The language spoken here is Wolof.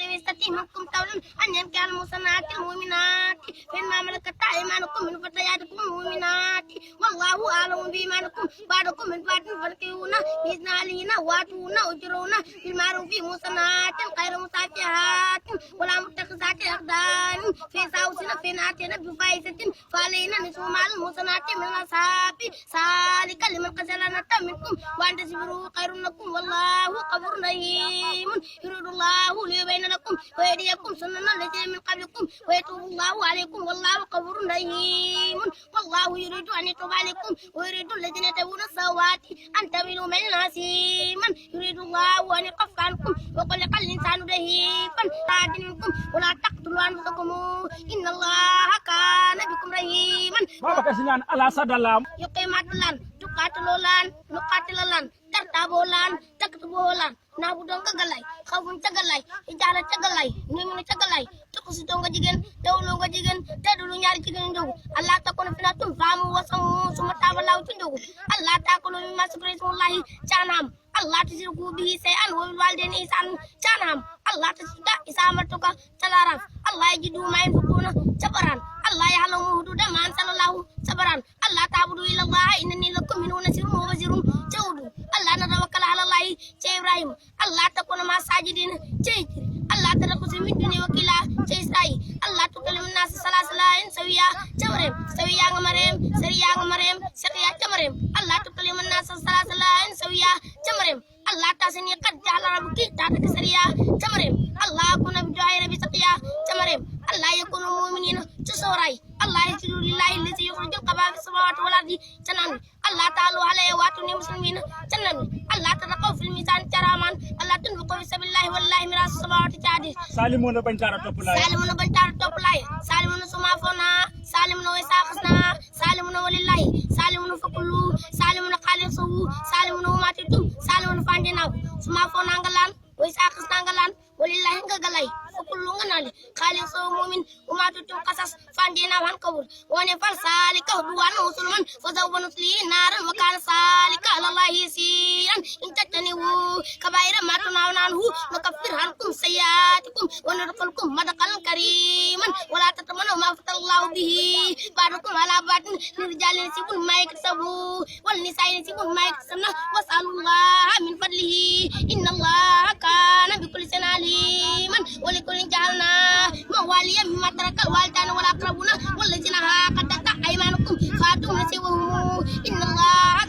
يستطيع منكم طولا أن ينكح المحصنات المؤمنات فإنما ملكت أيمانكم من فتياتكم المؤمنات والله أعلم بإيمانكم بعضكم من بعض فانكحوهن بإذن أهلهن وآتوهن أجورهن بالمعروف محصنات غير مسافحات ولا متخذات أخدان فإن أتينا بفاحشة فعليهن نصف ما على المحصنات من العذاب ذلك لمن خشي العنة منكم وأن تصبروا خير لكم والله غفور رحيم يريد الله ليبين لكم ويهديكم سنن الذين من قبلكم ويتوب الله عليكم والله غفور رحيم والله يريد أن يتوب عليكم ويريد الذين يتبعون الشهوات أن تميلوا ميلا عظيما يريد الله أن يخفف عنكم وخلق الإنسان ضعيفا منكم ولا تقتلوا أنفسكم إن الله كان بكم رحيما ala sadalam yuqimatulan tukatulolan nukatilalan tartabolan taktubolan nabudong kagalay khawun tagalay ijala tagalay nimu tagalay tukusi tonga jigen tawlo nga jigen tadulu ñaari jigen ndogu allah takuna fina tum famu wasamu sumata walaw tundogu allah takulu mimma subhanallahi chanam Allah tashriku bihi shay'an wa bil walidayni ihsan chanam Allah tashika isamartuka talaraf Allah yajidu ma yanfukuna sabaran Allah ya'lamu hududa ma anzalallahu sabaran Allah ta'budu illa Allah innani lakum minhu nasirun wa basirun jawdu Allah natawakkal ala Allah Ibrahim Allah takuna ma sajidin jayjir Allah tarakusi min dunya wakila jaysai Allah tukalim nas salasalain sawiya jawrem sawiya ngamarem sariya ngamarem saqiya jamarem Allah tukalim nas salasalain sawiya jamarem Allah tasini qad ja'ala rabbuki ta'ata sariya jamarem Allah kuna bidu'ai rabbi saqiya jamarem Allah yakunu mu'minina tusurai Allah yajidu lillahi allazi yukhrijul khaba'ith fis samawati wal ardi janan Allah ta'ala alayhi wa atuni muslimina janan Allah taqaw fil mizan jaraman Allah tunfiqu fi sabilillahi wallahi mirasu samawati jadi salimuna bantara topulay salimuna sumafona salimuna wasaqna salimuna walillahi salimuna fakulu salimuna khalisu salimuna umatitum salimuna fandina sumafona ngalan wasaqna ngalan walillahi ngagalay fakulu nganali khalisu mu'min umatitum qasas fandina wan kabul woni fal salika duwan usulman fazawwanu li naran wa kana salika alallahi siyan intataniwu kabaira ma tunawnahu nukaffir ankum sayyatikum wa nudkhilkum madkhalan kariman wala tatamanu ma fatallahu bihi ba'dakum ala ba'din lirjalin sibun ma yaksabu wal nisa'i sibun ma yaksabna was'alullaha min fadlihi innallaha kana bikulli shay'in aliman wa likullin ja'alna mawaliyan mimma tarakal walidani wal aqrabuna wal ladzina haqadat aymanukum fatum nasibuhum innallaha